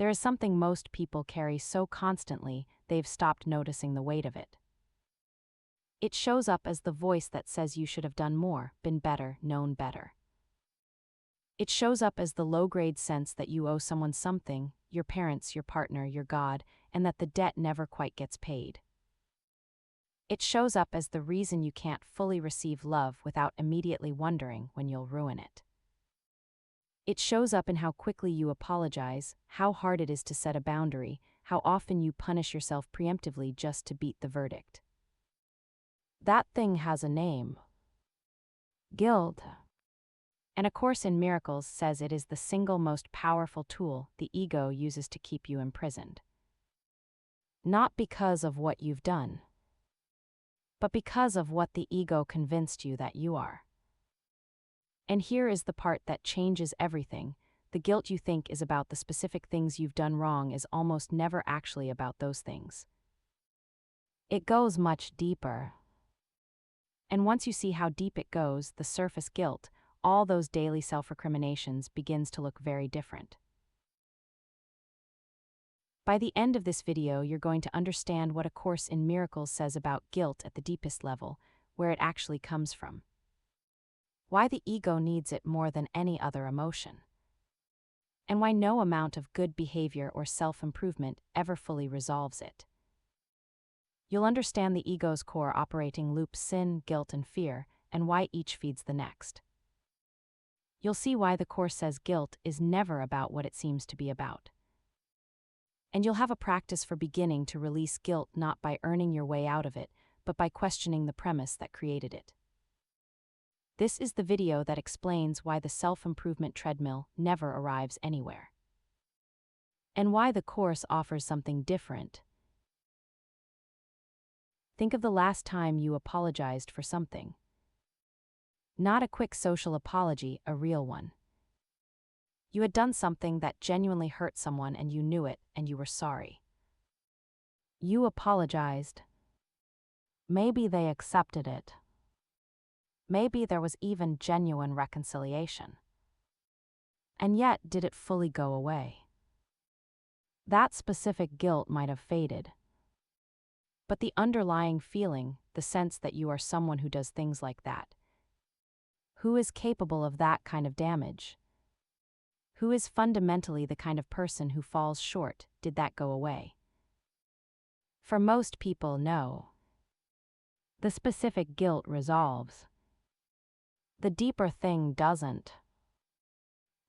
There is something most people carry so constantly they've stopped noticing the weight of it. It shows up as the voice that says you should have done more, been better, known better. It shows up as the low-grade sense that you owe someone something, your parents, your partner, your God, and that the debt never quite gets paid. It shows up as the reason you can't fully receive love without immediately wondering when you'll ruin it. It shows up in how quickly you apologize, how hard it is to set a boundary, how often you punish yourself preemptively just to beat the verdict. That thing has a name. Guilt. And A Course in Miracles says it is the single most powerful tool the ego uses to keep you imprisoned. Not because of what you've done, but because of what the ego convinced you that you are. And here is the part that changes everything. The guilt you think is about the specific things you've done wrong is almost never actually about those things. It goes much deeper. And once you see how deep it goes, the surface guilt, all those daily self-recriminations, begins to look very different. By the end of this video, you're going to understand what A Course in Miracles says about guilt at the deepest level, where it actually comes from. Why the ego needs it more than any other emotion. And why no amount of good behavior or self-improvement ever fully resolves it. You'll understand the ego's core operating loop: sin, guilt, and fear, and why each feeds the next. You'll see why the Course says guilt is never about what it seems to be about. And you'll have a practice for beginning to release guilt, not by earning your way out of it, but by questioning the premise that created it. This is the video that explains why the self-improvement treadmill never arrives anywhere. And why the Course offers something different. Think of the last time you apologized for something. Not a quick social apology, a real one. You had done something that genuinely hurt someone and you knew it, and you were sorry. You apologized. Maybe they accepted it. Maybe there was even genuine reconciliation. And yet, did it fully go away? That specific guilt might have faded. But the underlying feeling, the sense that you are someone who does things like that, who is capable of that kind of damage, who is fundamentally the kind of person who falls short, did that go away? For most people, no. The specific guilt resolves. The deeper thing doesn't.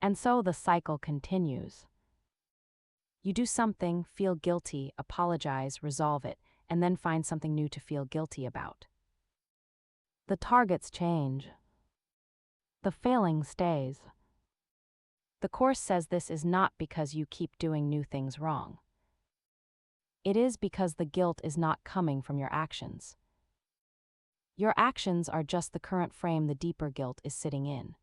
And so the cycle continues. You do something, feel guilty, apologize, resolve it, and then find something new to feel guilty about. The targets change. The failing stays. The Course says this is not because you keep doing new things wrong. It is because the guilt is not coming from your actions. Your actions are just the current frame the deeper guilt is sitting in.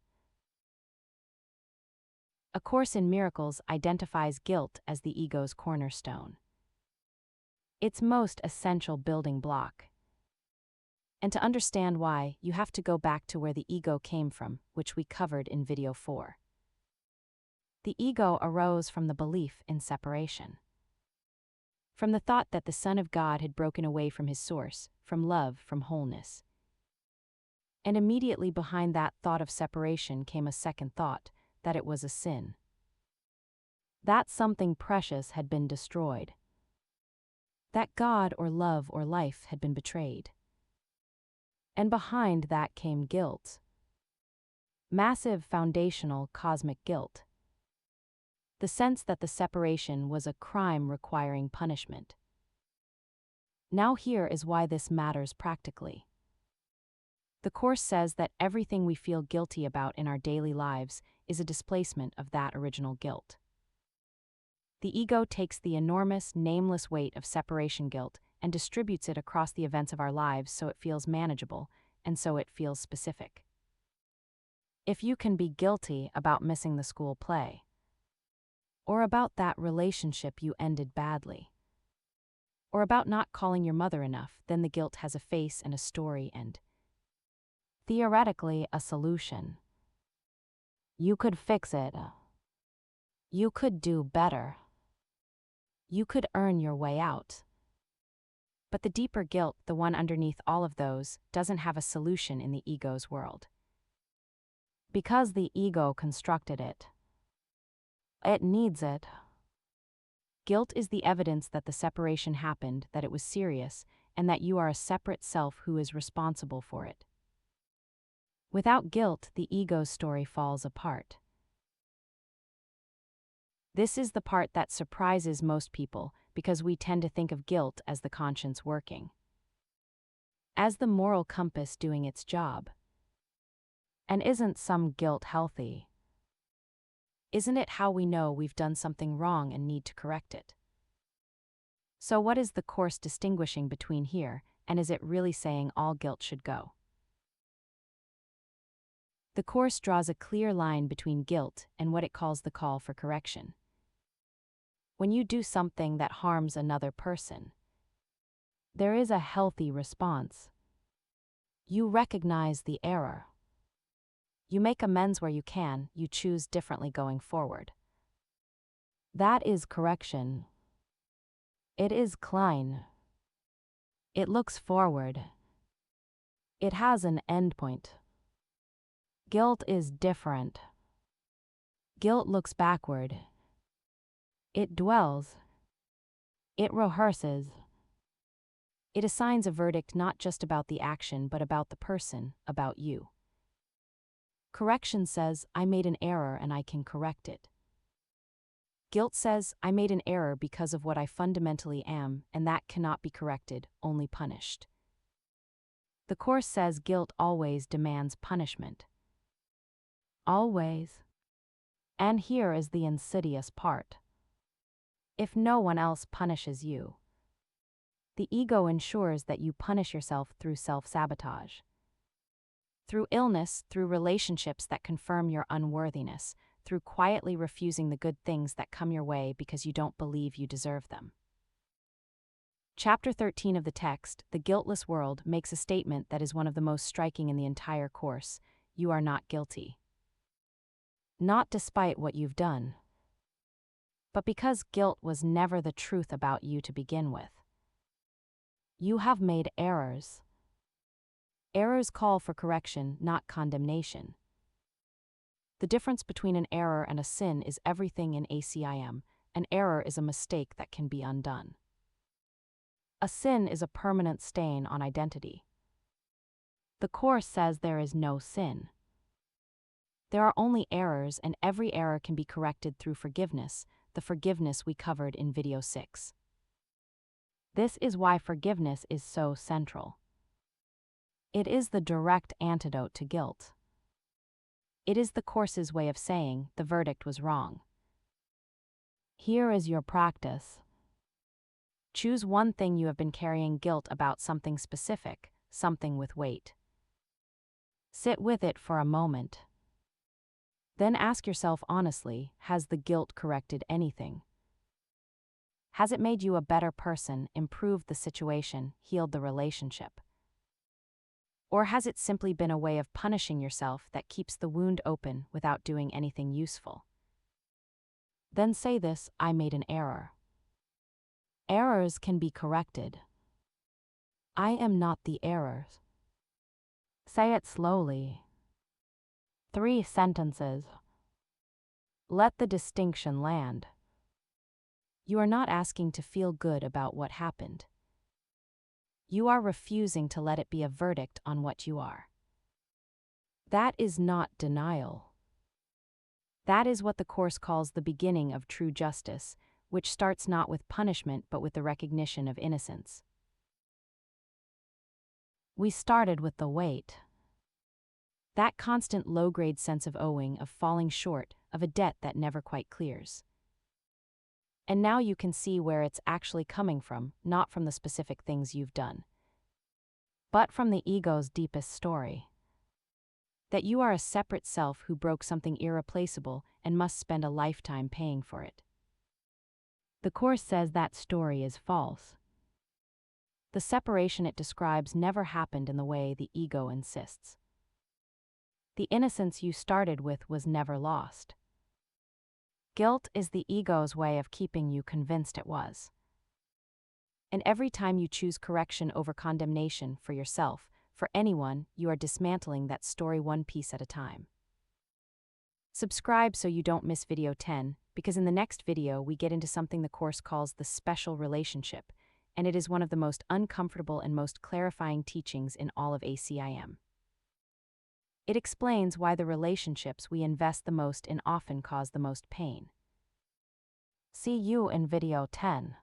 A Course in Miracles identifies guilt as the ego's cornerstone. Its most essential building block. And to understand why, you have to go back to where the ego came from, which we covered in video 4. The ego arose from the belief in separation. From the thought that the Son of God had broken away from his source, from love, from wholeness. And immediately behind that thought of separation came a second thought, that it was a sin. That something precious had been destroyed. That God or love or life had been betrayed. And behind that came guilt. Massive, foundational, cosmic guilt. The sense that the separation was a crime requiring punishment. Now here is why this matters practically. The Course says that everything we feel guilty about in our daily lives is a displacement of that original guilt. The ego takes the enormous, nameless weight of separation guilt and distributes it across the events of our lives so it feels manageable, and so it feels specific. If you can be guilty about missing the school play, or about that relationship you ended badly, or about not calling your mother enough, then the guilt has a face and a story and, theoretically, a solution. You could fix it. You could do better. You could earn your way out. But the deeper guilt, the one underneath all of those, doesn't have a solution in the ego's world. Because the ego constructed it. It needs it. Guilt is the evidence that the separation happened, that it was serious, and that you are a separate self who is responsible for it. Without guilt, the ego's story falls apart. This is the part that surprises most people, because we tend to think of guilt as the conscience working, as the moral compass doing its job. And isn't some guilt healthy? Isn't it how we know we've done something wrong and need to correct it? So what is the Course distinguishing between here, and is it really saying all guilt should go? The Course draws a clear line between guilt and what it calls the call for correction. When you do something that harms another person, there is a healthy response. You recognize the error. You make amends where you can, you choose differently going forward. That is correction. It is klein. It looks forward. It has an endpoint. Guilt is different. Guilt looks backward. It dwells. It rehearses. It assigns a verdict not just about the action but about the person, about you. Correction says, I made an error and I can correct it. Guilt says, I made an error because of what I fundamentally am, and that cannot be corrected, only punished. The Course says guilt always demands punishment. Always. And here is the insidious part. If no one else punishes you, the ego ensures that you punish yourself through self-sabotage. Through illness, through relationships that confirm your unworthiness, through quietly refusing the good things that come your way because you don't believe you deserve them. Chapter 13 of the text, The Guiltless World, makes a statement that is one of the most striking in the entire Course. You are not guilty. Not despite what you've done, but because guilt was never the truth about you to begin with. You have made errors. Errors call for correction, not condemnation. The difference between an error and a sin is everything in ACIM. An error is a mistake that can be undone. A sin is a permanent stain on identity. The Course says there is no sin. There are only errors, and every error can be corrected through forgiveness, the forgiveness we covered in video 6. This is why forgiveness is so central. It is the direct antidote to guilt. It is the Course's way of saying the verdict was wrong. Here is your practice. Choose one thing you have been carrying guilt about, something specific, something with weight. Sit with it for a moment. Then ask yourself honestly, has the guilt corrected anything? Has it made you a better person, improved the situation, healed the relationship? Or has it simply been a way of punishing yourself that keeps the wound open without doing anything useful? Then say this, I made an error. Errors can be corrected. I am not the errors. Say it slowly. 3 sentences. Let the distinction land. You are not asking to feel good about what happened. You are refusing to let it be a verdict on what you are. That is not denial. That is what the Course calls the beginning of true justice, which starts not with punishment but with the recognition of innocence. We started with the weight. That constant low-grade sense of owing, of falling short, of a debt that never quite clears. And now you can see where it's actually coming from, not from the specific things you've done, but from the ego's deepest story. That you are a separate self who broke something irreplaceable and must spend a lifetime paying for it. The Course says that story is false. The separation it describes never happened in the way the ego insists. The innocence you started with was never lost. Guilt is the ego's way of keeping you convinced it was. And every time you choose correction over condemnation for yourself, for anyone, you are dismantling that story one piece at a time. Subscribe so you don't miss video 10, because in the next video we get into something the course calls the special relationship, and it is one of the most uncomfortable and most clarifying teachings in all of ACIM. It explains why the relationships we invest the most in often cause the most pain. See you in video 10.